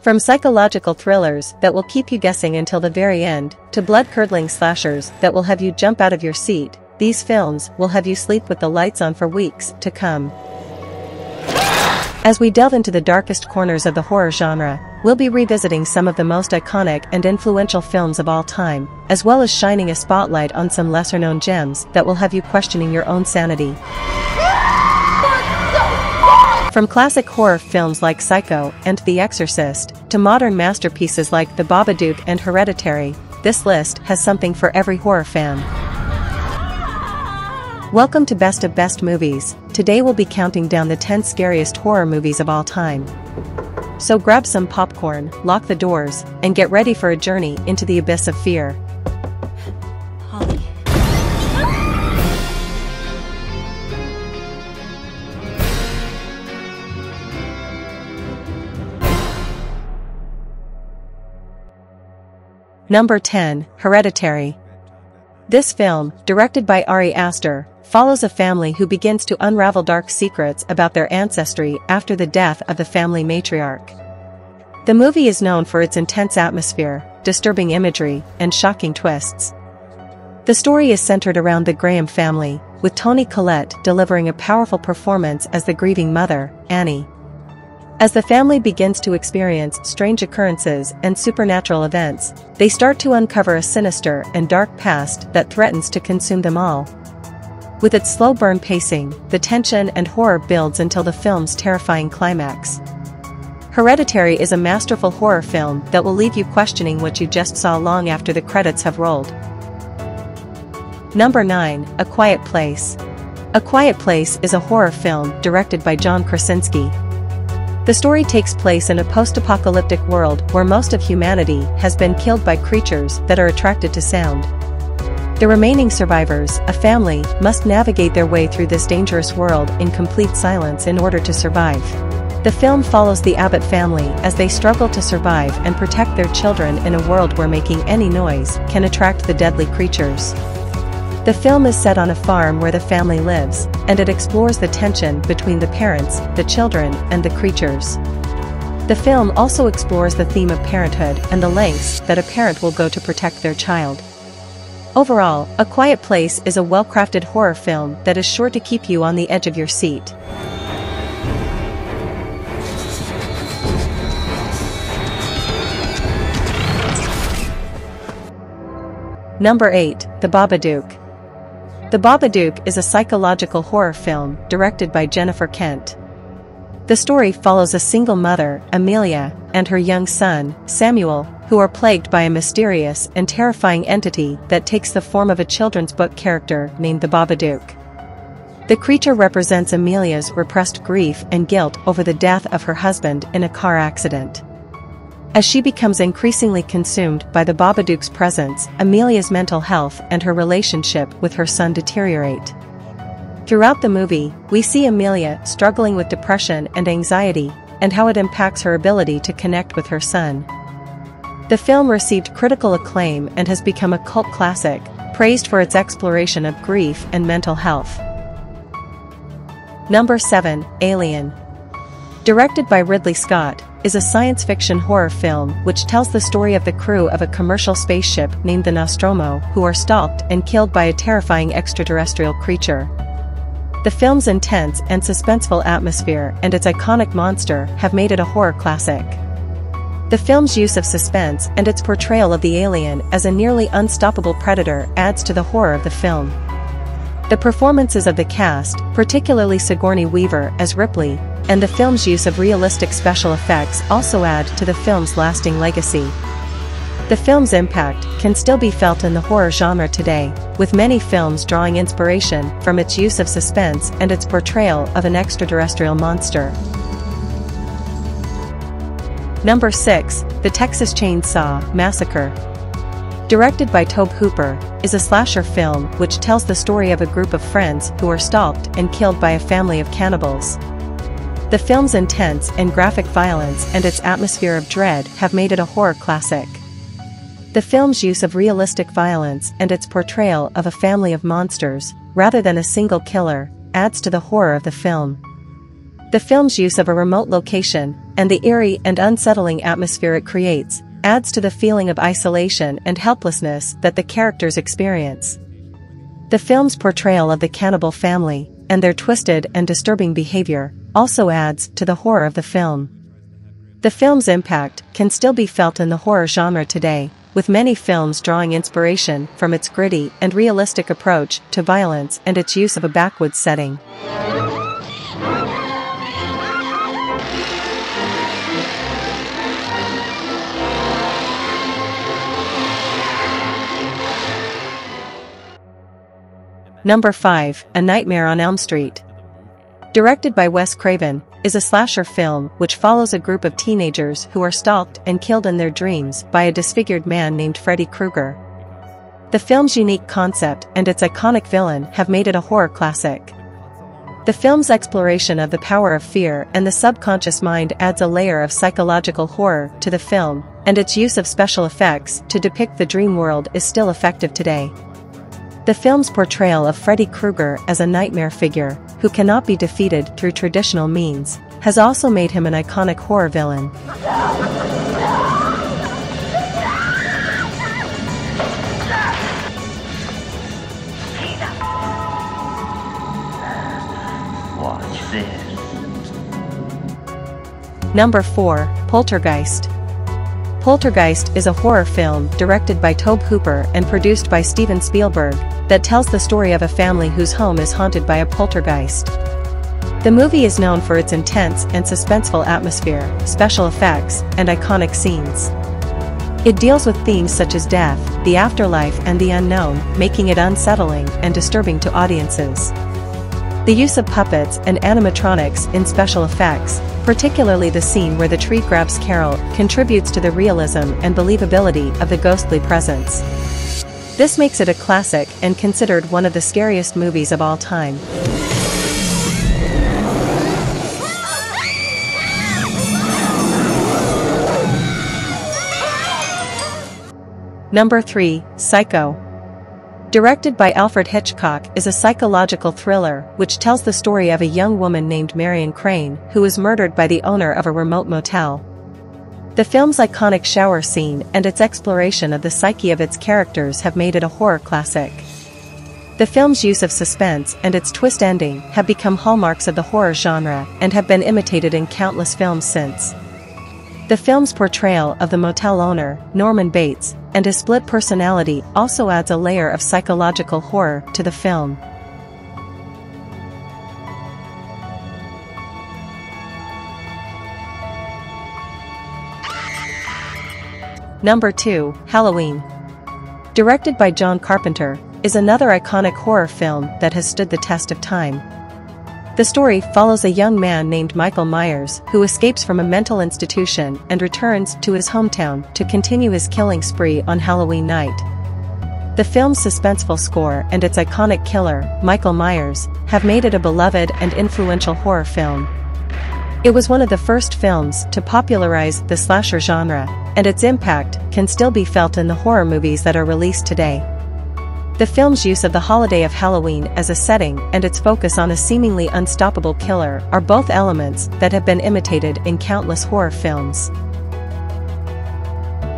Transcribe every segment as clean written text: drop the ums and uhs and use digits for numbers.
From psychological thrillers that will keep you guessing until the very end, to blood-curdling slashers that will have you jump out of your seat, these films will have you sleep with the lights on for weeks to come. As we delve into the darkest corners of the horror genre, we'll be revisiting some of the most iconic and influential films of all time, as well as shining a spotlight on some lesser-known gems that will have you questioning your own sanity. From classic horror films like Psycho and The Exorcist, to modern masterpieces like The Babadook and Hereditary, this list has something for every horror fan. Welcome to Best of Best Movies. Today we'll be counting down the 10 scariest horror movies of all time. So grab some popcorn, lock the doors, and get ready for a journey into the abyss of fear. Holly. Number 10, Hereditary. This film, directed by Ari Aster, follows a family who begins to unravel dark secrets about their ancestry after the death of the family matriarch. The movie is known for its intense atmosphere, disturbing imagery, and shocking twists. The story is centered around the Graham family, with Toni Collette delivering a powerful performance as the grieving mother, Annie. As the family begins to experience strange occurrences and supernatural events, they start to uncover a sinister and dark past that threatens to consume them all. With its slow burn pacing, the tension and horror builds until the film's terrifying climax. Hereditary is a masterful horror film that will leave you questioning what you just saw long after the credits have rolled. Number 9, A Quiet Place. A Quiet Place is a horror film directed by John Krasinski. The story takes place in a post-apocalyptic world where most of humanity has been killed by creatures that are attracted to sound. The remaining survivors, a family, must navigate their way through this dangerous world in complete silence in order to survive. The film follows the Abbott family as they struggle to survive and protect their children in a world where making any noise can attract the deadly creatures. The film is set on a farm where the family lives, and it explores the tension between the parents, the children, and the creatures. The film also explores the theme of parenthood and the lengths that a parent will go to protect their child. Overall, A Quiet Place is a well-crafted horror film that is sure to keep you on the edge of your seat. Number 8, The Babadook. The Babadook is a psychological horror film directed by Jennifer Kent. The story follows a single mother, Amelia, and her young son, Samuel, who are plagued by a mysterious and terrifying entity that takes the form of a children's book character named the Babadook. The creature represents Amelia's repressed grief and guilt over the death of her husband in a car accident. As she becomes increasingly consumed by the Babadook's presence, Amelia's mental health and her relationship with her son deteriorate. Throughout the movie, we see Amelia struggling with depression and anxiety, and how it impacts her ability to connect with her son. The film received critical acclaim and has become a cult classic, praised for its exploration of grief and mental health. Number 7, Alien. Directed by Ridley Scott, is a science fiction horror film which tells the story of the crew of a commercial spaceship named the Nostromo who are stalked and killed by a terrifying extraterrestrial creature. The film's intense and suspenseful atmosphere and its iconic monster have made it a horror classic. The film's use of suspense and its portrayal of the alien as a nearly unstoppable predator adds to the horror of the film. The performances of the cast, particularly Sigourney Weaver as Ripley, and the film's use of realistic special effects also add to the film's lasting legacy. The film's impact can still be felt in the horror genre today, with many films drawing inspiration from its use of suspense and its portrayal of an extraterrestrial monster. Number 6, The Texas Chainsaw Massacre. Directed by Tobe Hooper, is a slasher film which tells the story of a group of friends who are stalked and killed by a family of cannibals. The film's intense and graphic violence and its atmosphere of dread have made it a horror classic. The film's use of realistic violence and its portrayal of a family of monsters, rather than a single killer, adds to the horror of the film. The film's use of a remote location, and the eerie and unsettling atmosphere it creates, adds to the feeling of isolation and helplessness that the characters experience. The film's portrayal of the cannibal family, and their twisted and disturbing behavior, also adds to the horror of the film. The film's impact can still be felt in the horror genre today, with many films drawing inspiration from its gritty and realistic approach to violence and its use of a backwoods setting. Number 5, A Nightmare on Elm Street. Directed by Wes Craven, is a slasher film which follows a group of teenagers who are stalked and killed in their dreams by a disfigured man named Freddy Krueger. The film's unique concept and its iconic villain have made it a horror classic. The film's exploration of the power of fear and the subconscious mind adds a layer of psychological horror to the film, and its use of special effects to depict the dream world is still effective today. The film's portrayal of Freddy Krueger as a nightmare figure, who cannot be defeated through traditional means, has also made him an iconic horror villain. Watch this. Number 4, Poltergeist. Poltergeist is a horror film directed by Tobe Hooper and produced by Steven Spielberg that tells the story of a family whose home is haunted by a poltergeist. The movie is known for its intense and suspenseful atmosphere, special effects, and iconic scenes. It deals with themes such as death, the afterlife, and the unknown, making it unsettling and disturbing to audiences. The use of puppets and animatronics in special effects, particularly the scene where the tree grabs Carol, contributes to the realism and believability of the ghostly presence. This makes it a classic and considered one of the scariest movies of all time. Number 3, Psycho. Directed by Alfred Hitchcock, is a psychological thriller which tells the story of a young woman named Marion Crane who is murdered by the owner of a remote motel. The film's iconic shower scene and its exploration of the psyche of its characters have made it a horror classic. The film's use of suspense and its twist ending have become hallmarks of the horror genre and have been imitated in countless films since. The film's portrayal of the motel owner, Norman Bates, and his split personality also adds a layer of psychological horror to the film. Number 2, Halloween. Directed by John Carpenter, is another iconic horror film that has stood the test of time. The story follows a young man named Michael Myers who escapes from a mental institution and returns to his hometown to continue his killing spree on Halloween night. The film's suspenseful score and its iconic killer, Michael Myers, have made it a beloved and influential horror film. It was one of the first films to popularize the slasher genre, and its impact can still be felt in the horror movies that are released today. The film's use of the holiday of Halloween as a setting and its focus on a seemingly unstoppable killer are both elements that have been imitated in countless horror films.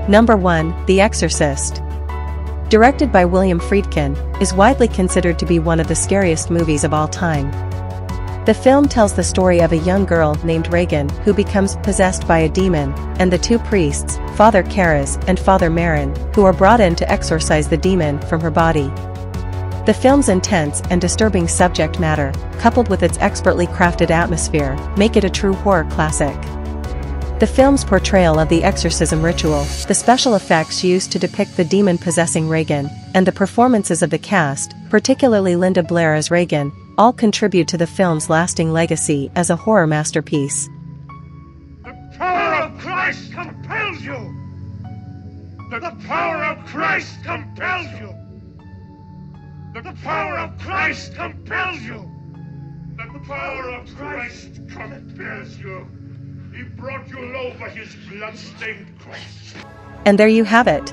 Number 1, The Exorcist. Directed by William Friedkin, is widely considered to be one of the scariest movies of all time. The film tells the story of a young girl named Reagan who becomes possessed by a demon, and the two priests, Father Karras and Father Marin, who are brought in to exorcise the demon from her body. The film's intense and disturbing subject matter, coupled with its expertly crafted atmosphere, make it a true horror classic. The film's portrayal of the exorcism ritual, the special effects used to depict the demon possessing Reagan, and the performances of the cast, particularly Linda Blair as Reagan, all contribute to the film's lasting legacy as a horror masterpiece. The power of Christ compels you! The power of Christ compels you! The power of Christ compels you! The power of Christ compels you! He brought you low by his blood-stained cross. And there you have it.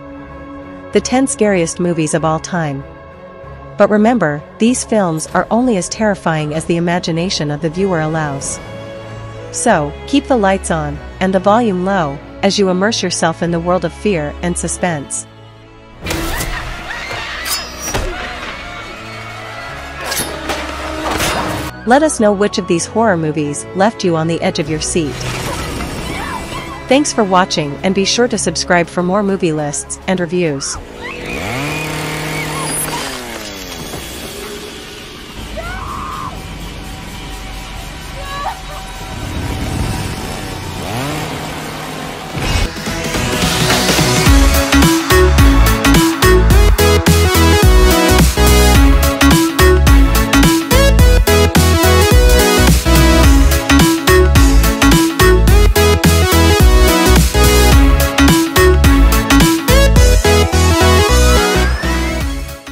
The 10 scariest movies of all time. But remember, these films are only as terrifying as the imagination of the viewer allows. So, keep the lights on, and the volume low, as you immerse yourself in the world of fear and suspense. Let us know which of these horror movies left you on the edge of your seat. Thanks for watching, and be sure to subscribe for more movie lists and reviews.